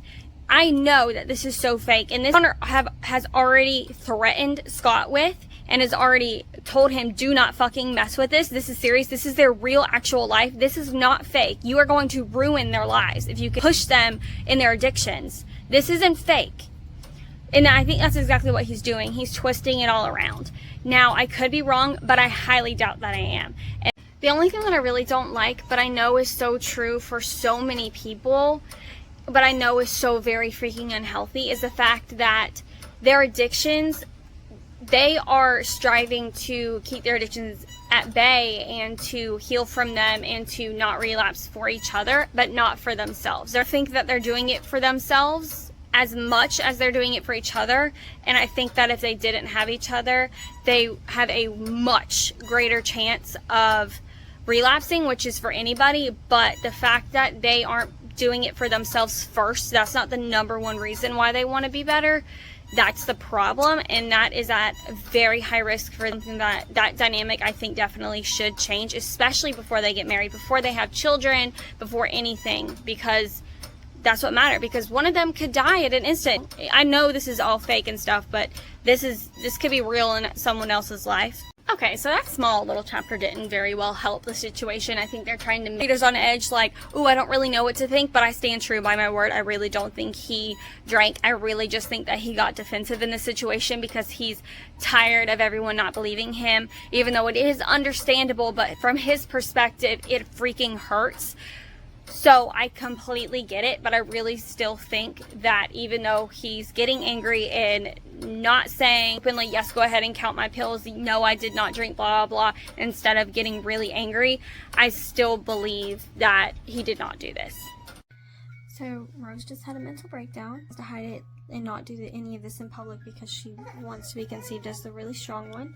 I know that this is so fake, and this Connor has already threatened Scott with, and has already told him, do not fucking mess with this. This is serious. This is their real actual life. This is not fake. You are going to ruin their lives if you can push them in their addictions. This isn't fake. And I think that's exactly what he's doing. He's twisting it all around. Now, I could be wrong, but I highly doubt that I am. And the only thing that I really don't like, but I know is so true for so many people, but I know is so very freaking unhealthy, is the fact that their addictions, they are striving to keep their addictions at bay and to heal from them and to not relapse for each other, but not for themselves. They think that they're doing it for themselves as much as they're doing it for each other, and I think that if they didn't have each other, they have a much greater chance of relapsing, which is for anybody. But the fact that they aren't doing it for themselves first, that's not the number one reason why they want to be better. That's the problem, and that is at very high risk for something that dynamic I think definitely should change, especially before they get married, before they have children, before anything, because that's what matters, because one of them could die at an instant. I know this is all fake and stuff, but this could be real in someone else's life. Okay, so that small little chapter didn't very well help the situation. I think they're trying to make us on edge, like, ooh, I don't really know what to think, but I stand true by my word. I really don't think he drank. I really just think that he got defensive in this situation because he's tired of everyone not believing him, even though it is understandable, but from his perspective, it freaking hurts. So I completely get it, but I really still think that even though he's getting angry and not saying openly, yes, go ahead and count my pills, no, I did not drink, blah, blah, blah, instead of getting really angry, I still believe that he did not do this. So Rose just had a mental breakdown to hide it and not do any of this in public because she wants to be conceived as the really strong one.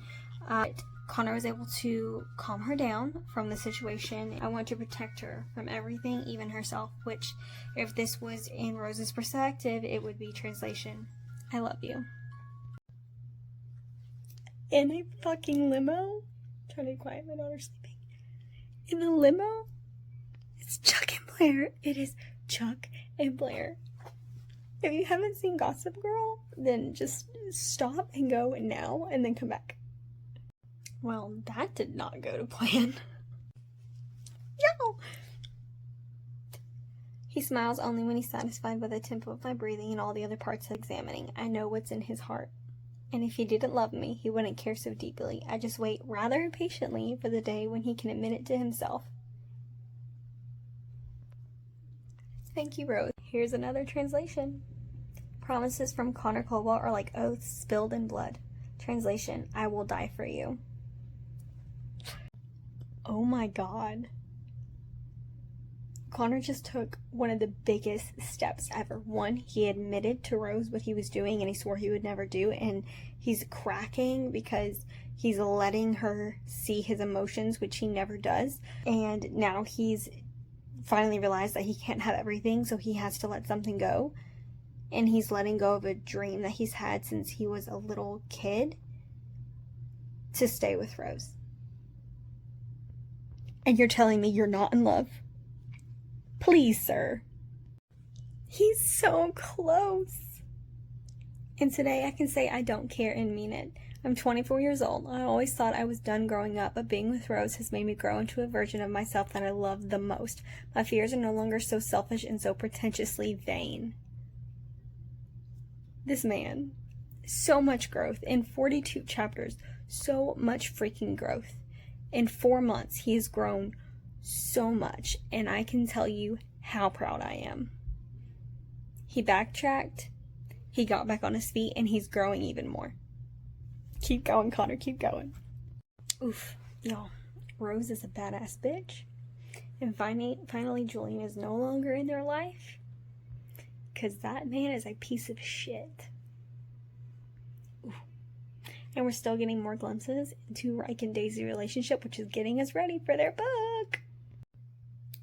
Connor was able to calm her down from the situation. I want to protect her from everything, even herself, which, if this was in Rose's perspective, it would be translation. I love you. In a fucking limo? Trying to quiet my daughter sleeping. In a limo? It's Chuck and Blair. It is Chuck and Blair. If you haven't seen Gossip Girl, then just stop and go now and then come back. Well, that did not go to plan. Yo! He smiles only when he's satisfied by the tempo of my breathing and all the other parts of examining. I know what's in his heart. And if he didn't love me, he wouldn't care so deeply. I just wait rather impatiently for the day when he can admit it to himself. Thank you, Rose. Here's another translation. Promises from Connor Caldwell are like oaths spilled in blood. Translation, I will die for you. Oh my god. Connor just took one of the biggest steps ever. One, he admitted to Rose what he was doing and he swore he would never do, and he's cracking because he's letting her see his emotions, which he never does. And now he's finally realized that he can't have everything, so he has to let something go. And he's letting go of a dream that he's had since he was a little kid to stay with Rose. And you're telling me you're not in love? Please, sir. He's so close. And today I can say I don't care and mean it. I'm 24 years old. I always thought I was done growing up, but being with Rose has made me grow into a version of myself that I love the most. My fears are no longer so selfish and so pretentiously vain. This man, so much growth in 42 chapters, so much freaking growth. In 4 months, he has grown so much, and I can tell you how proud I am. He backtracked, he got back on his feet, and he's growing even more. Keep going, Connor, keep going. Oof, y'all, Rose is a badass bitch, and finally Julian is no longer in their life, because that man is a piece of shit. Oof. And we're still getting more glimpses into Reich and Daisy's relationship, which is getting us ready for their book.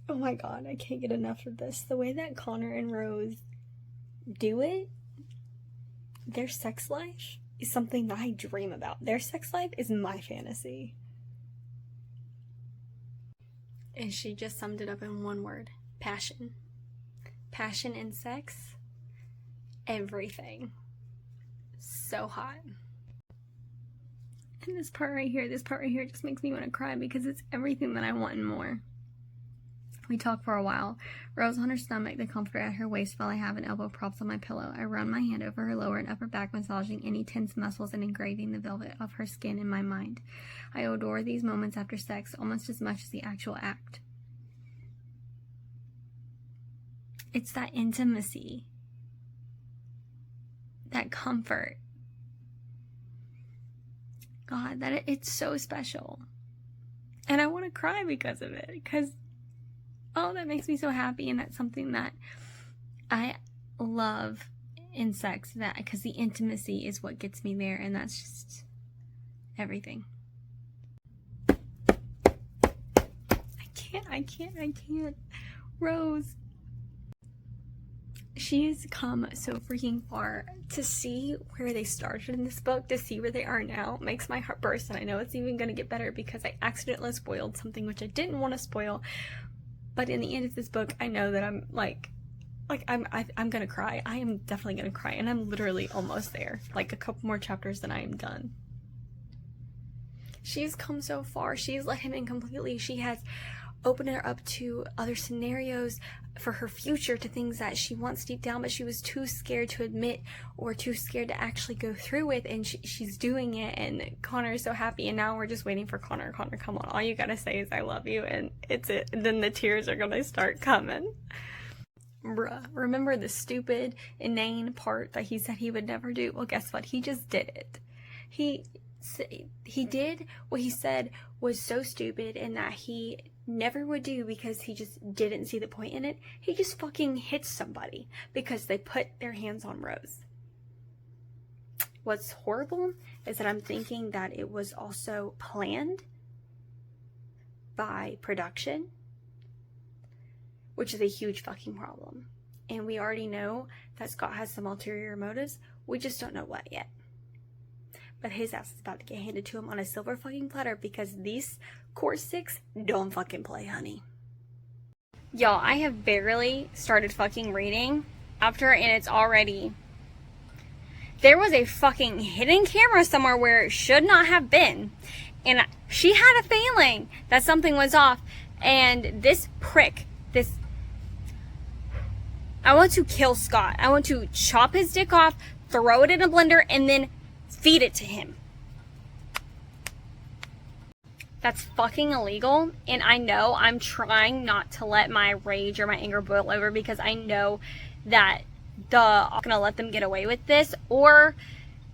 Oh my god, I can't get enough of this. The way that Connor and Rose do it, their sex life is something that I dream about. Their sex life is my fantasy. And she just summed it up in one word. Passion. Passion and sex. Everything. So hot. And this part right here just makes me want to cry because it's everything that I want and more. We talk for a while. Rose on her stomach, the comforter at her waist while I have an elbow props on my pillow. I run my hand over her lower and upper back, massaging any tense muscles and engraving the velvet of her skin in my mind. I adore these moments after sex almost as much as the actual act. It's that intimacy, that comfort. God, that it's so special. And I want to cry because of it, because oh, that makes me so happy, and that's something that I love in sex, that because the intimacy is what gets me there, and that's just everything. I can't. Rose, she has come so freaking far. To see where they started in this book, to see where they are now, makes my heart burst, and I know it's even going to get better because I accidentally spoiled something which I didn't want to spoil. But in the end of this book, I know that I'm I'm gonna cry. I am definitely gonna cry, and I'm literally almost there. Like a couple more chapters and I am done. She's come so far. She's let him in completely. She has opened her up to other scenarios for her future, to things that she wants deep down, but she was too scared to admit or too scared to actually go through with, and she's doing it, and Connor is so happy, and now we're just waiting for Connor. Connor, come on, all you gotta say is I love you, and it's it, and then the tears are gonna start coming. Bruh, remember the stupid, inane part that he said he would never do? Well, guess what? He just did it. He did what he said was so stupid and that he never would do because he just didn't see the point in it. He just fucking hits somebody because they put their hands on Rose. what's horrible is that I'm thinking that it was also planned by production, which is a huge fucking problem. And we already know that Scott has some ulterior motives. We just don't know what yet. But his ass is about to get handed to him on a silver fucking platter because these court sticks don't fucking play, honey. Y'all, I have barely started fucking reading after, and it's already... There was a fucking hidden camera somewhere where it should not have been. And she had a feeling that something was off. And this prick, I want to kill Scott. I want to chop his dick off, throw it in a blender, and then feed it to him. That's fucking illegal. And I know I'm trying not to let my rage or my anger boil over because I know that I'm gonna let them get away with this, or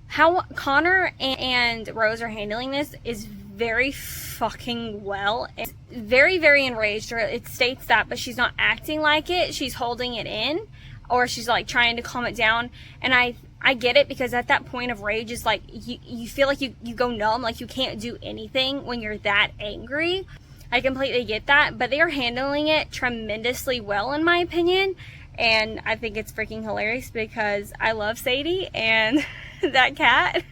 how Connor and Rose are handling this is very fucking well. It's very, very enraged, or it states that, but she's not acting like it. She's holding it in, or she's like trying to calm it down. And I get it, because at that point of rage is like you feel like you go numb, like you can't do anything when you're that angry. I completely get that, but they are handling it tremendously well in my opinion. And I think it's freaking hilarious because I love Sadie and that cat.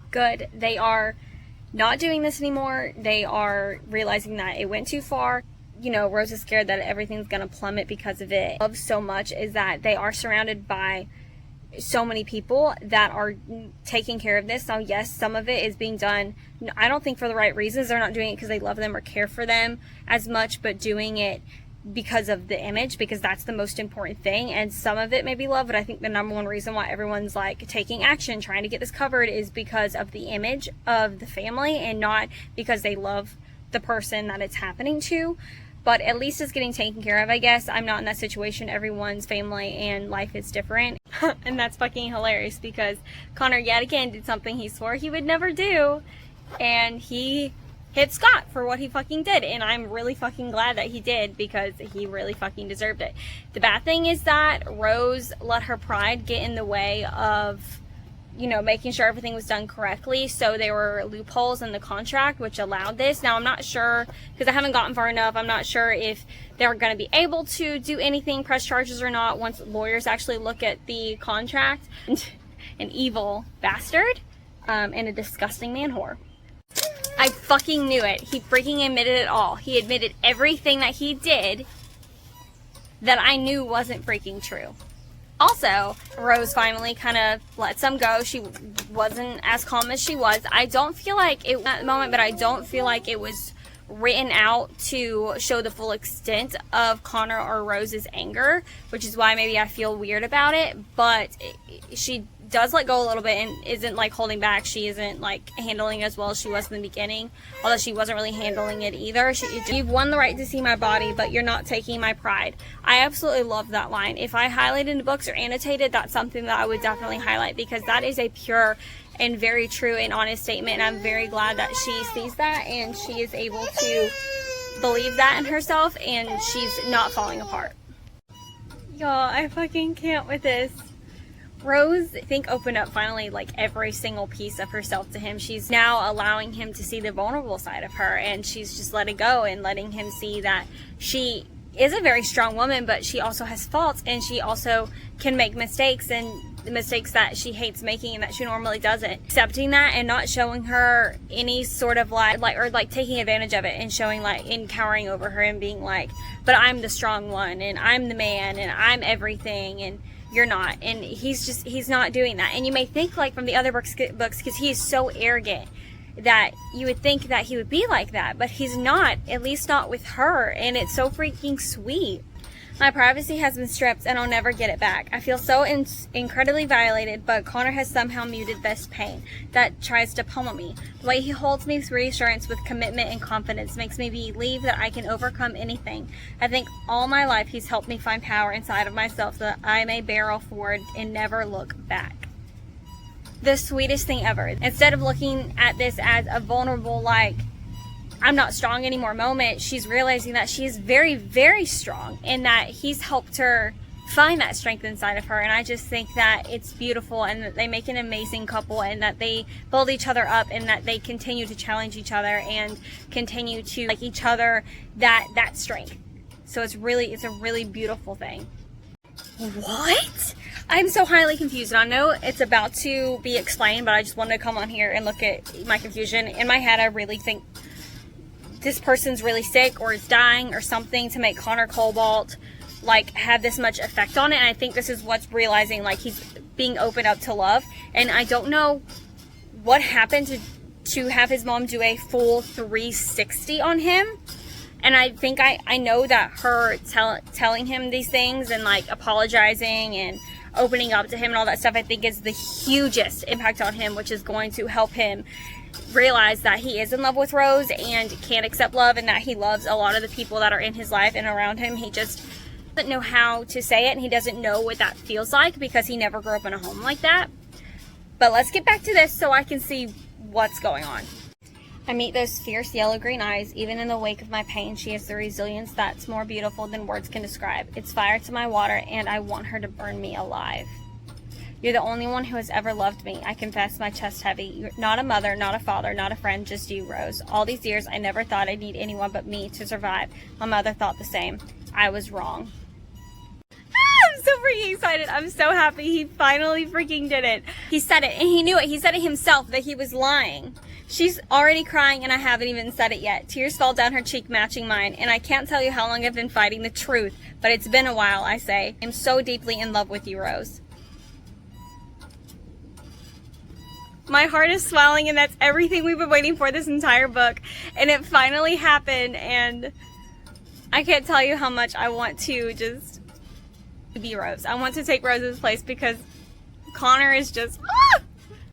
Good. They are not doing this anymore. They are realizing that it went too far. You know, Rose is scared that everything's going to plummet because of it. What I love so much is that they are surrounded by so many people that are taking care of this. Now, yes, some of it is being done, I don't think for the right reasons. They're not doing it because they love them or care for them as much, but doing it because of the image, because that's the most important thing. And some of it may be love, but I think the number one reason why everyone's like taking action, trying to get this covered, is because of the image of the family and not because they love the person that it's happening to. But at least it's getting taken care of, I guess. I'm not in that situation. Everyone's family and life is different. And that's fucking hilarious because Connor yet again did something he swore he would never do, and he hit Scott for what he fucking did. And I'm really fucking glad that he did, because he really fucking deserved it. The bad thing is that Rose let her pride get in the way of, you know, making sure everything was done correctly. So there were loopholes in the contract which allowed this. Now I'm not sure, because I haven't gotten far enough, I'm not sure if they're going to be able to do anything, press charges or not, once lawyers actually look at the contract. An evil bastard and a disgusting man whore. I fucking knew it. He freaking admitted it all. He admitted everything that he did that I knew wasn't freaking true. Also, Rose finally kind of lets him go. She wasn't as calm as she was. I don't feel like it at the moment, but I don't feel like it was written out to show the full extent of Connor or Rose's anger, which is why maybe I feel weird about it. But she does let go a little bit and isn't like holding back. She isn't like handling as well as she was in the beginning, although she wasn't really handling it either. You've won the right to see my body, but you're not taking my pride. I absolutely love that line. If I highlighted in books or annotated, that's something that I would definitely highlight, because that is a pure and very true and honest statement. And I'm very glad that she sees that and she is able to believe that in herself, and she's not falling apart. Y'all, I fucking can't with this. Rose, I think, opened up finally like every single piece of herself to him. She's now allowing him to see the vulnerable side of her, and she's just letting go and letting him see that she is a very strong woman, but she also has faults, and she also can make mistakes, and the mistakes that she hates making and that she normally doesn't. Accepting that and not showing her any sort of like taking advantage of it, and showing like and cowering over her and being like, but I'm the strong one and I'm the man and I'm everything and you're not. And he's not doing that. And you may think like from the other books, because he is so arrogant, that you would think that he would be like that, but he's not, at least not with her. And it's so freaking sweet. My privacy has been stripped and I'll never get it back. I feel so incredibly violated, but Connor has somehow muted this pain that tries to pummel me. The way he holds me with reassurance, with commitment and confidence, makes me believe that I can overcome anything. I think all my life he's helped me find power inside of myself so that I may barrel forward and never look back. The sweetest thing ever. Instead of looking at this as a vulnerable, like, I'm not strong anymore moment, she's realizing that she is very, very strong, and that he's helped her find that strength inside of her. And I just think that it's beautiful, and that they make an amazing couple, and that they build each other up, and that they continue to challenge each other and continue to like each other that strength. So it's a really beautiful thing. What? I'm so highly confused, and I know it's about to be explained, but I just wanted to come on here and look at my confusion. In my head, I really think this person's really sick or is dying or something to make Connor Cobalt like have this much effect on it. And I think this is what's realizing, like, he's being opened up to love. And I don't know what happened to have his mom do a full 360 on him. And I think I know that her telling him these things and like apologizing and opening up to him and all that stuff, I think is the hugest impact on him, which is going to help him realize that he is in love with Rose and can't accept love, and that he loves a lot of the people that are in his life and around him. He just doesn't know how to say it, and he doesn't know what that feels like because he never grew up in a home like that. But let's get back to this so I can see what's going on. I meet those fierce yellow-green eyes. Even in the wake of my pain, she has the resilience that's more beautiful than words can describe. It's fire to my water, and I want her to burn me alive. You're the only one who has ever loved me. I confess, my chest heavy. You're not a mother, not a father, not a friend, just you, Rose. All these years, I never thought I'd need anyone but me to survive. My mother thought the same. I was wrong. I'm so freaking excited. I'm so happy he finally freaking did it. He said it, and he knew it. He said it himself, that he was lying. She's already crying, and I haven't even said it yet. Tears fall down her cheek, matching mine, and I can't tell you how long I've been fighting the truth, but it's been a while, I say. I'm so deeply in love with you, Rose. My heart is swelling, and that's everything we've been waiting for this entire book, and it finally happened, and I can't tell you how much I want to just be Rose. I want to take Rose's place because Connor is just...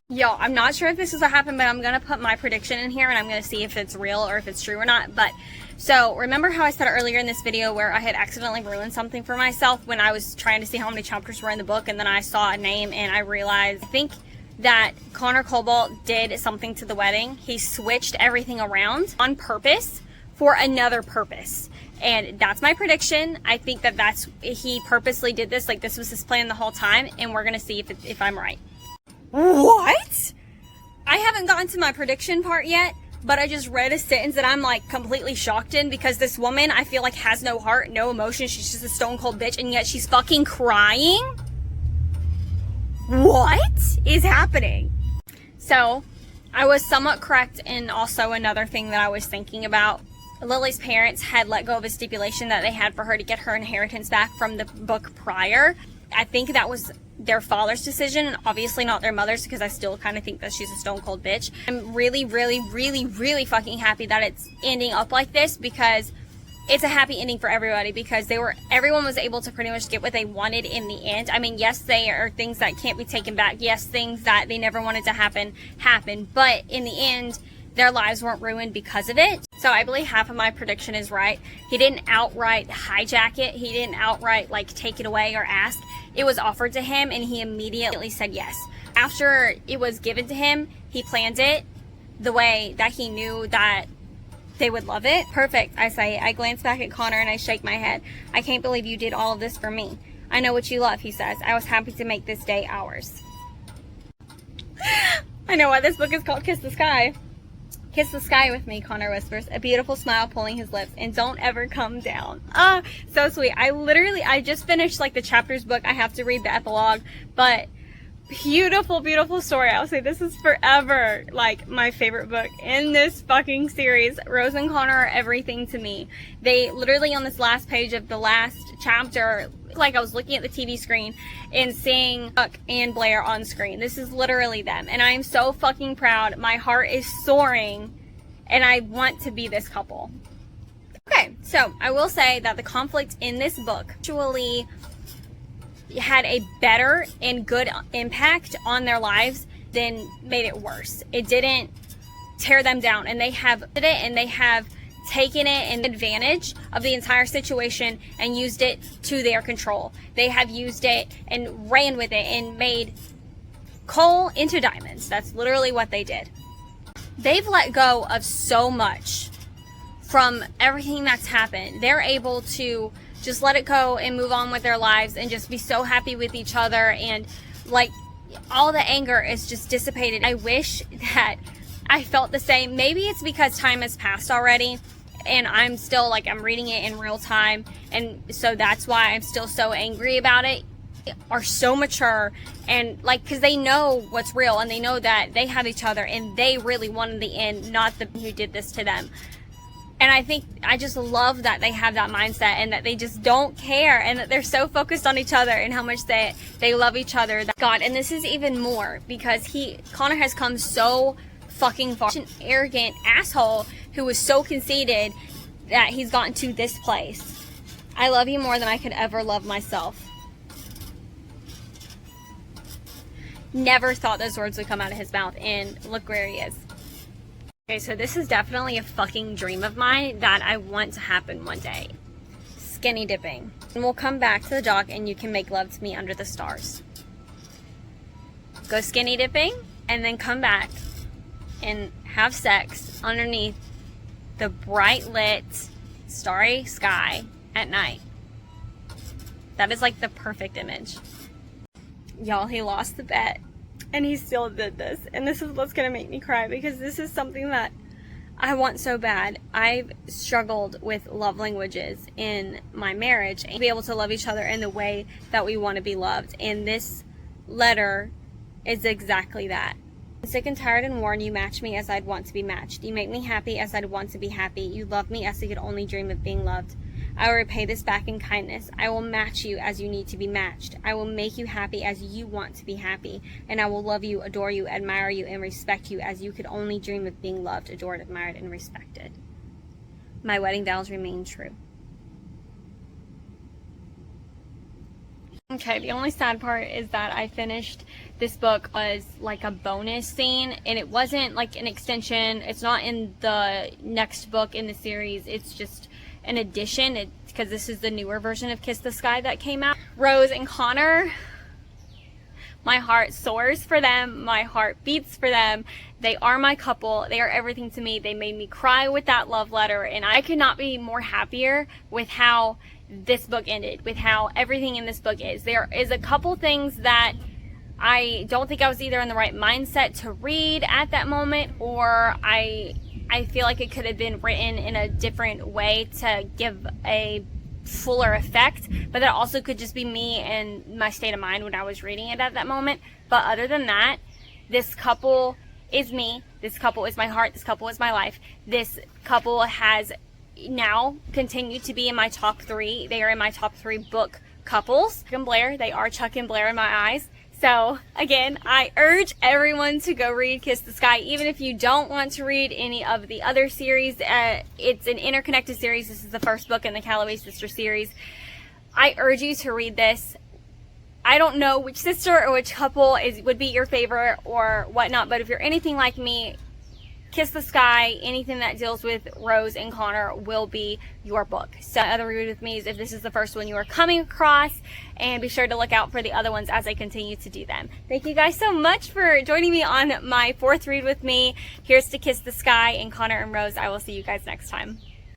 Yo, I'm not sure if this is what happened, but I'm going to put my prediction in here, and I'm going to see if it's real or if it's true or not. But, so, remember how I said earlier in this video where I had accidentally ruined something for myself when I was trying to see how many chapters were in the book, and then I saw a name, and I realized, I think that Connor Cobalt did something to the wedding. He switched everything around on purpose for another purpose. And that's my prediction. I think that he purposely did this, like this was his plan the whole time, and we're going to see if I'm right. What? I haven't gotten to my prediction part yet, but I just read a sentence that I'm like completely shocked in, because this woman, I feel like, has no heart, no emotion. She's just a stone cold bitch, and yet she's fucking crying? What is happening? So, I was somewhat correct in also another thing that I was thinking about. Lily's parents had let go of a stipulation that they had for her to get her inheritance back from the book prior. I think that was their father's decision, and obviously not their mother's, because I still kind of think that she's a stone cold bitch. I'm really fucking happy that it's ending up like this, because it's a happy ending for everybody, because everyone was able to pretty much get what they wanted in the end. I mean, yes, there are things that can't be taken back. Yes, things that they never wanted to happen, but in the end, their lives weren't ruined because of it. So I believe half of my prediction is right. He didn't outright hijack it. He didn't outright like take it away or ask. It was offered to him, and he immediately said yes. After it was given to him, he planned it the way that he knew that they would love it. Perfect, I say. I glance back at Connor and I shake my head. I can't believe you did all of this for me. I know what you love, he says. I was happy to make this day ours. I know why this book is called Kiss the Sky. Kiss the sky with me, Connor whispers, a beautiful smile pulling his lips, and don't ever come down. Ah, so sweet. I just finished like the chapters book. I have to read the epilogue, but beautiful story. I'll say this is forever like my favorite book in this fucking series. Rose and Connor are everything to me. They literally, on this last page of the last chapter, like I was looking at the TV screen and seeing Buck and Blair on screen. This is literally them, and I am so fucking proud. My heart is soaring, and I want to be this couple. Okay, so I will say that the conflict in this book actually had a better and good impact on their lives than made it worse. It didn't tear them down, and they have taken it and advantage of the entire situation and used it to their control. They have used it and ran with it and made coal into diamonds. That's literally what they did. They've let go of so much from everything that's happened. They're able to just let it go and move on with their lives and just be so happy with each other, and like all the anger is just dissipated. I wish that I felt the same. Maybe it's because time has passed already and I'm still like, I'm reading it in real time, and so that's why I'm still so angry about it. Are so mature, and like, because they know what's real and they know that they have each other and they really wanted the end, not the who did this to them. And I think I just love that they have that mindset and that they just don't care, and that they're so focused on each other and how much they love each other. God, and this is even more because Connor has come so fucking far. An arrogant asshole who was so conceited that he's gotten to this place. I love you more than I could ever love myself. Never thought those words would come out of his mouth, and look where he is. Okay, so this is definitely a fucking dream of mine that I want to happen one day. Skinny dipping. And we'll come back to the dock and you can make love to me under the stars. Go skinny dipping and then come back and have sex underneath the bright lit starry sky at night. That is like the perfect image. Y'all, he lost the bet and he still did this, and this is what's gonna make me cry because this is something that I want so bad. I've struggled with love languages in my marriage and be able to love each other in the way that we want to be loved, and this letter is exactly that. I'm sick and tired and worn. You match me as I'd want to be matched. You make me happy as I'd want to be happy. You love me as I could only dream of being loved. I will repay this back in kindness. I will match you as you need to be matched. I will make you happy as you want to be happy. And I will love you, adore you, admire you, and respect you as you could only dream of being loved, adored, admired, and respected. My wedding vows remain true. Okay, the only sad part is that I finished this book as like a bonus scene, and it wasn't like an extension. It's not in the next book in the series. It's just an addition, because this is the newer version of Kiss the Sky that came out. Rose and Connor, my heart soars for them. My heart beats for them. They are my couple. They are everything to me. They made me cry with that love letter, and I could not be more happier with how this book ended, with how everything in this book is. There is a couple things that I don't think I was either in the right mindset to read at that moment, or I feel like it could have been written in a different way to give a fuller effect, but that also could just be me and my state of mind when I was reading it at that moment. But other than that, this couple is me, this couple is my heart, this couple is my life. This couple has now continued to be in my top 3. They are in my top 3 book couples. Chuck and Blair, they are Chuck and Blair in my eyes. So again, I urge everyone to go read Kiss the Sky, even if you don't want to read any of the other series. It's an interconnected series. This is the first book in the Calloway sister series. I urge you to read this. I don't know which sister or which couple would be your favorite or whatnot, but if you're anything like me, Kiss the Sky, anything that deals with Rose and Connor will be your book. So other read with me is if this is the first one you are coming across, and be sure to look out for the other ones as I continue to do them. Thank you guys so much for joining me on my 4th read with me. Here's to Kiss the Sky and Connor and Rose. I will see you guys next time.